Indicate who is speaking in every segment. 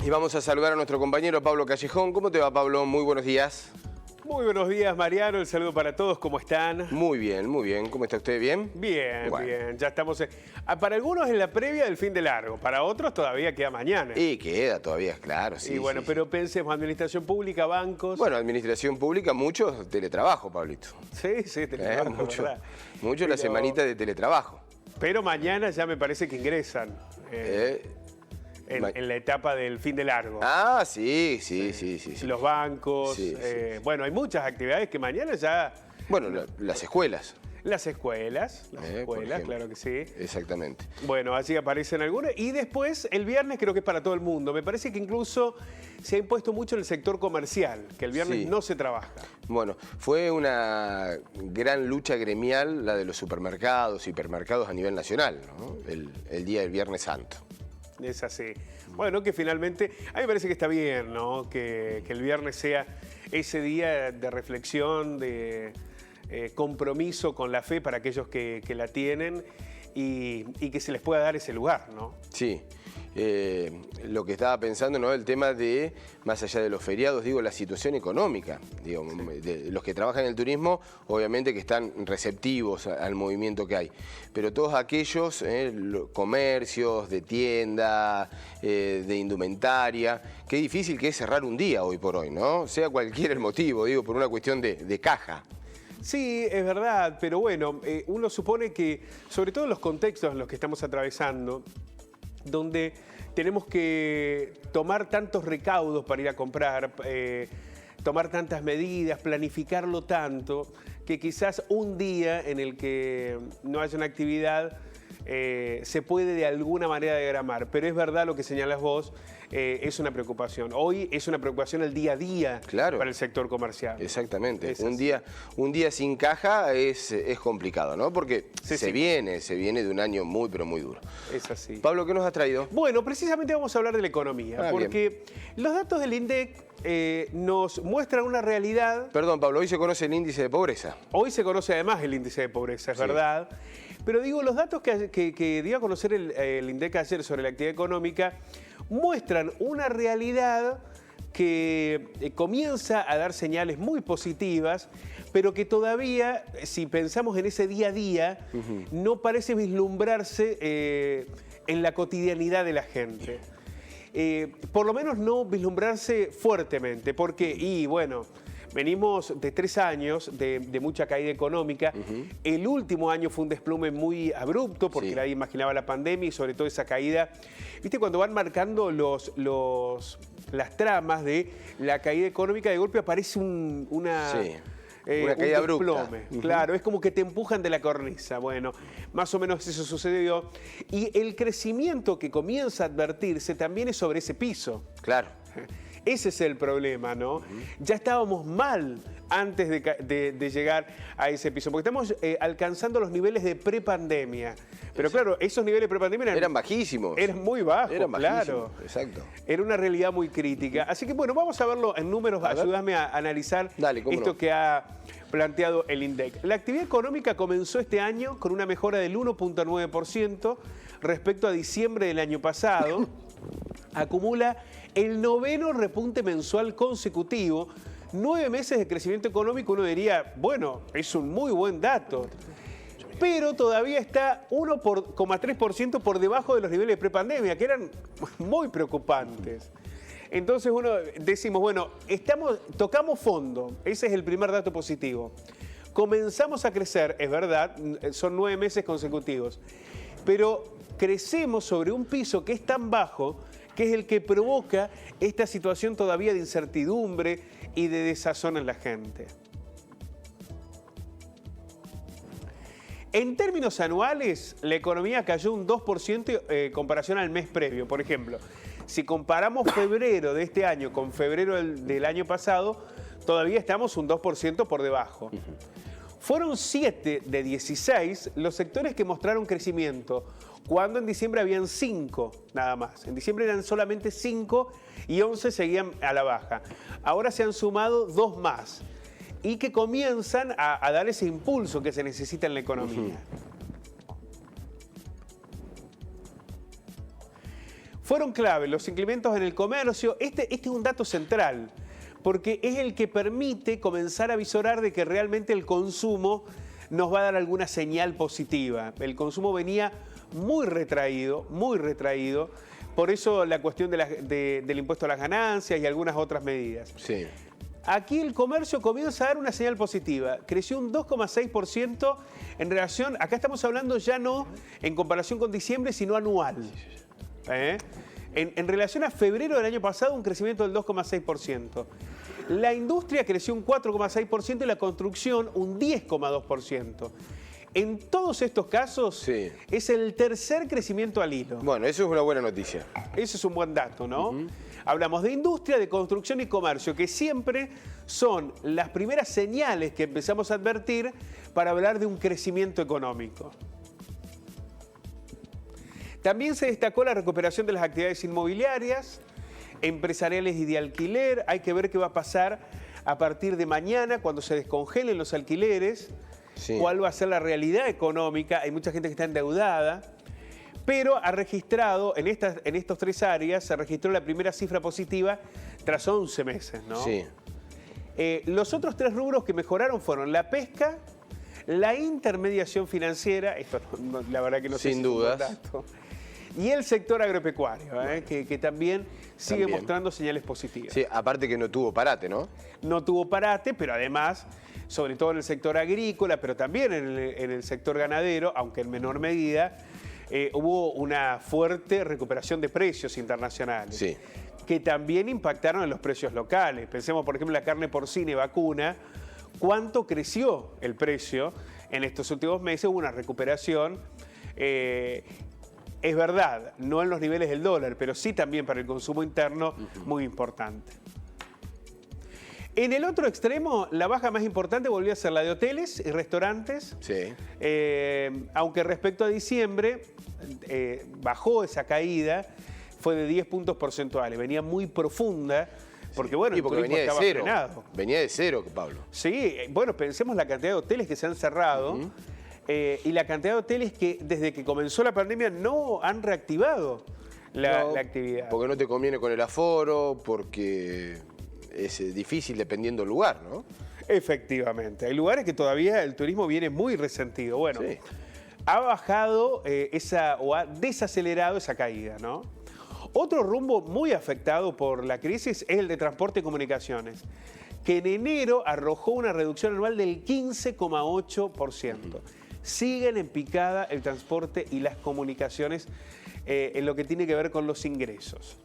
Speaker 1: Y vamos a saludar a nuestro compañero Pablo Callejón. ¿Cómo te va, Pablo? Muy buenos días.
Speaker 2: Muy buenos días, Mariano. El saludo para todos. ¿Cómo están?
Speaker 1: Muy bien, muy bien. ¿Cómo está usted? ¿Bien?
Speaker 2: Bien,
Speaker 1: bueno.
Speaker 2: bien. Ya estamos... Para algunos en la previa del fin de largo. Para otros todavía queda mañana.
Speaker 1: Y queda todavía, claro. Sí,
Speaker 2: y bueno,
Speaker 1: sí,
Speaker 2: pero
Speaker 1: sí.
Speaker 2: Pensemos, administración pública, bancos...
Speaker 1: Bueno, administración pública, mucho teletrabajo, Pablito.
Speaker 2: Sí, teletrabajo,
Speaker 1: Mucho,
Speaker 2: ¿verdad?
Speaker 1: mucho la semanita de teletrabajo.
Speaker 2: Pero mañana ya me parece que ingresan. En la etapa del fin de largo.
Speaker 1: Ah, sí.
Speaker 2: Los bancos,
Speaker 1: Sí.
Speaker 2: bueno, hay muchas actividades que mañana ya...
Speaker 1: Bueno, las escuelas.
Speaker 2: Las escuelas, claro que sí.
Speaker 1: Exactamente.
Speaker 2: Bueno, así aparecen algunas. Y después, el viernes creo que es para todo el mundo. Me parece que incluso se ha impuesto mucho en el sector comercial, que el viernes no se trabaja.
Speaker 1: Bueno, fue una gran lucha gremial la de los supermercados, hipermercados a nivel nacional, ¿no? El día del Viernes Santo.
Speaker 2: Es así. Bueno, que finalmente, a mí me parece que está bien, ¿no? Que el viernes sea ese día de reflexión, de compromiso con la fe para aquellos que la tienen y que se les pueda dar ese lugar, ¿no?
Speaker 1: Sí. Lo que estaba pensando, ¿no? El tema de, más allá de los feriados, digo, la situación económica. Digo, de los que trabajan en el turismo, obviamente que están receptivos al movimiento que hay. Pero todos aquellos comercios de tienda, de indumentaria, qué difícil que es cerrar un día hoy por hoy, ¿no? Sea cualquiera el motivo, digo, por una cuestión de caja.
Speaker 2: Sí, es verdad, pero bueno, uno supone que, sobre todo en los contextos en los que estamos atravesando, donde tenemos que tomar tantos recaudos para ir a comprar, tomar tantas medidas, planificarlo tanto, que quizás un día en el que no haya una actividad se puede de alguna manera diagramar. Pero es verdad lo que señalas vos, es una preocupación. Hoy es una preocupación el día a día para el sector comercial.
Speaker 1: Exactamente. Un día sin caja es complicado, ¿no? Porque se viene de un año muy, pero muy duro.
Speaker 2: Es así.
Speaker 1: Pablo, ¿qué nos has traído?
Speaker 2: Bueno, precisamente vamos a hablar de la economía, porque los datos del INDEC nos muestran una realidad...
Speaker 1: Perdón, Pablo, hoy se conoce el índice de pobreza.
Speaker 2: Hoy se conoce además el índice de pobreza, es verdad. Pero digo, los datos que dio a conocer el INDEC ayer sobre la actividad económica muestran una realidad que comienza a dar señales muy positivas, pero que todavía, si pensamos en ese día a día, no parece vislumbrarse en la cotidianidad de la gente. Por lo menos no vislumbrarse fuertemente, porque, y bueno, venimos de 3 años de mucha caída económica. El último año fue un desplome muy abrupto porque nadie imaginaba la pandemia y sobre todo esa caída. ¿Viste? Cuando van marcando las tramas de la caída económica, de golpe aparece una caída abrupta. Claro, es como que te empujan de la cornisa. Bueno, más o menos eso sucedió. Y el crecimiento que comienza a advertirse también es sobre ese piso.
Speaker 1: Claro.
Speaker 2: Ese es el problema, ¿no? Ya estábamos mal antes de llegar a ese piso, porque estamos alcanzando los niveles de prepandemia. Pero claro, esos niveles de prepandemia
Speaker 1: eran bajísimos.
Speaker 2: Eran muy bajos, claro.
Speaker 1: Exacto.
Speaker 2: Era una realidad muy crítica. Así que bueno, vamos a verlo en números. Ayúdame a analizar esto que ha planteado el INDEC. La actividad económica comenzó este año con una mejora del 1.9% respecto a diciembre del año pasado. Acumula el 9º repunte mensual consecutivo. 9 meses de crecimiento económico, uno diría, bueno, es un muy buen dato. Pero todavía está 1,3% por debajo de los niveles de prepandemia, que eran muy preocupantes. Entonces decimos, bueno, tocamos fondo. Ese es el primer dato positivo. Comenzamos a crecer, es verdad, son 9 meses consecutivos. Pero crecemos sobre un piso que es tan bajo, que es el que provoca esta situación todavía de incertidumbre y de desazón en la gente. En términos anuales, la economía cayó un 2% en comparación al mes previo. Por ejemplo, si comparamos febrero de este año con febrero del año pasado, todavía estamos un 2% por debajo. Fueron 7 de 16 los sectores que mostraron crecimiento, cuando en diciembre habían 5 nada más. En diciembre eran solamente 5 y 11 seguían a la baja. Ahora se han sumado 2 más y que comienzan a dar ese impulso que se necesita en la economía. Fueron clave los incrementos en el comercio. Este es un dato central, porque es el que permite comenzar a visorar de que realmente el consumo nos va a dar alguna señal positiva. El consumo venía muy retraído, por eso la cuestión del impuesto a las ganancias y algunas otras medidas.
Speaker 1: Sí.
Speaker 2: Aquí el comercio comienza a dar una señal positiva. Creció un 2,6% en relación, acá estamos hablando ya no en comparación con diciembre, sino anual. En relación a febrero del año pasado, un crecimiento del 2,6%. La industria creció un 4,6% y la construcción un 10,2%. En todos estos casos,
Speaker 1: sí,
Speaker 2: es el tercer crecimiento al hilo.
Speaker 1: Bueno, eso es una buena noticia.
Speaker 2: Eso es un buen dato, ¿no? Hablamos de industria, de construcción y comercio, que siempre son las primeras señales que empezamos a advertir para hablar de un crecimiento económico. También se destacó la recuperación de las actividades inmobiliarias, empresariales y de alquiler. Hay que ver qué va a pasar a partir de mañana cuando se descongelen los alquileres, sí, cuál va a ser la realidad económica. Hay mucha gente que está endeudada, pero ha registrado, en estos tres áreas, se registró la primera cifra positiva tras 11 meses, ¿no?
Speaker 1: Sí.
Speaker 2: Los otros tres rubros que mejoraron fueron la pesca, la intermediación financiera, esto la verdad que no sé si
Speaker 1: sin dudas,
Speaker 2: es un dato, y el sector agropecuario, que también sigue mostrando señales positivas.
Speaker 1: Sí, aparte que no tuvo parate, ¿no?
Speaker 2: No tuvo parate, pero además, sobre todo en el sector agrícola, pero también en el sector ganadero, aunque en menor medida, hubo una fuerte recuperación de precios internacionales, sí, que también impactaron en los precios locales. Pensemos, por ejemplo, en la carne porcina y vacuna. ¿Cuánto creció el precio en estos últimos meses? Hubo una recuperación. Es verdad, no en los niveles del dólar, pero sí también para el consumo interno, muy importante. En el otro extremo, la baja más importante volvió a ser la de hoteles y restaurantes. Sí. Aunque respecto a diciembre, bajó esa caída, fue de 10 puntos porcentuales, venía muy profunda. Porque bueno,
Speaker 1: y porque venía de cero.
Speaker 2: Frenado.
Speaker 1: Venía de cero, Pablo.
Speaker 2: Sí, bueno, pensemos la cantidad de hoteles que se han cerrado. Y la cantidad de hoteles que desde que comenzó la pandemia no han reactivado la actividad.
Speaker 1: Porque no te conviene con el aforo, porque es difícil dependiendo del lugar, ¿no?
Speaker 2: Efectivamente. Hay lugares que todavía el turismo viene muy resentido. Bueno, sí, ha bajado o ha desacelerado esa caída, ¿no? Otro rumbo muy afectado por la crisis es el de transporte y comunicaciones, que en enero arrojó una reducción anual del 15,8%. Siguen en picada el transporte y las comunicaciones en lo que tiene que ver con los ingresos.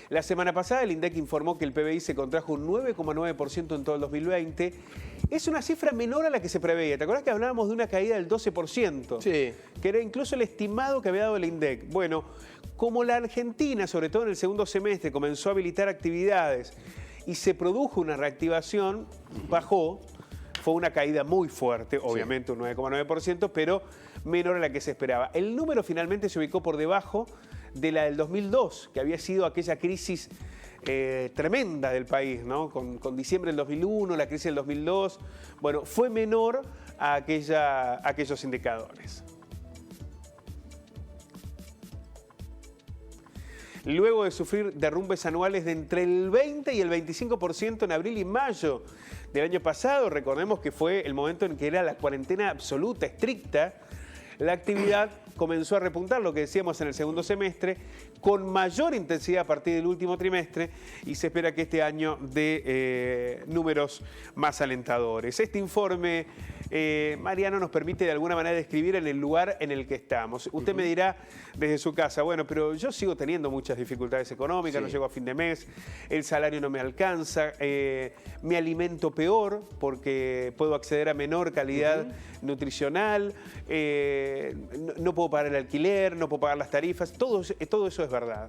Speaker 2: La semana pasada el INDEC informó que el PBI se contrajo un 9,9% en todo el 2020. Es una cifra menor a la que se preveía. ¿Te acordás que hablábamos de una caída del 12%? Sí. Que era incluso el estimado que había dado el INDEC. Bueno, como la Argentina, sobre todo en el segundo semestre, comenzó a habilitar actividades y se produjo una reactivación, bajó. Fue una caída muy fuerte, obviamente, sí, un 9,9%, pero menor a la que se esperaba. El número finalmente se ubicó por debajo de la del 2002, que había sido aquella crisis tremenda del país, ¿no? Con diciembre del 2001, la crisis del 2002. Bueno, fue menor a aquellos indicadores. Luego de sufrir derrumbes anuales de entre el 20 y el 25% en abril y mayo del año pasado, recordemos que fue el momento en que era la cuarentena absoluta, estricta, la actividad comenzó a repuntar, lo que decíamos en el segundo semestre, con mayor intensidad a partir del último trimestre, y se espera que este año dé números más alentadores. Este informe, Mariano, nos permite de alguna manera describir en el lugar en el que estamos. Usted me dirá desde su casa, bueno, pero yo sigo teniendo muchas dificultades económicas, no llego a fin de mes, el salario no me alcanza, me alimento peor porque puedo acceder a menor calidad nutricional, no puedo pagar el alquiler, no puedo pagar las tarifas, todo eso es verdad.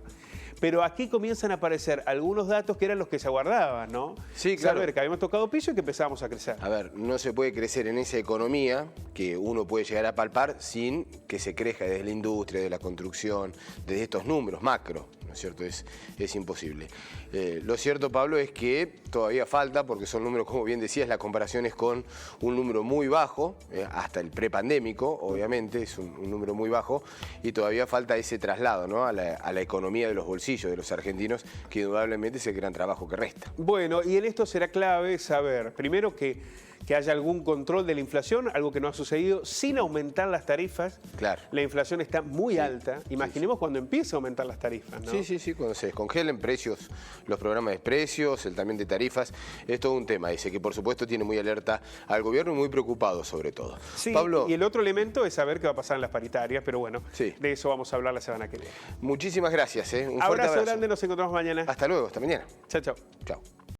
Speaker 2: Pero aquí comienzan a aparecer algunos datos que eran los que se aguardaban, ¿no?
Speaker 1: Sí, claro.
Speaker 2: Saber que habíamos tocado piso y que empezábamos a crecer.
Speaker 1: A ver, no se puede crecer en esa economía que uno puede llegar a palpar sin que se crezca desde la industria, de la construcción, desde estos números macro, ¿no es cierto? Es imposible. Lo cierto, Pablo, es que todavía falta, porque son números, como bien decías, la comparación es con un número muy bajo, hasta el prepandémico, obviamente, es un número muy bajo, y todavía falta ese traslado, ¿no?, a la economía de los bolsillos de los argentinos, que indudablemente es el gran trabajo que resta.
Speaker 2: Bueno, y en esto será clave saber, primero, que haya algún control de la inflación, algo que no ha sucedido, sin aumentar las tarifas.
Speaker 1: Claro.
Speaker 2: La inflación está muy alta. Imaginemos cuando empiece a aumentar las tarifas, ¿no?
Speaker 1: Sí, cuando se descongelen precios, los programas de precios, el también de tarifas, es todo un tema ese que por supuesto tiene muy alerta al gobierno y muy preocupado sobre todo.
Speaker 2: Sí,
Speaker 1: Pablo,
Speaker 2: y el otro elemento es saber qué va a pasar en las paritarias, pero bueno, de eso vamos a hablar la semana que viene.
Speaker 1: Muchísimas gracias. Un fuerte
Speaker 2: abrazo
Speaker 1: abrazo
Speaker 2: grande, nos encontramos mañana.
Speaker 1: Hasta luego, hasta mañana.
Speaker 2: Chao, chao.
Speaker 1: Chao.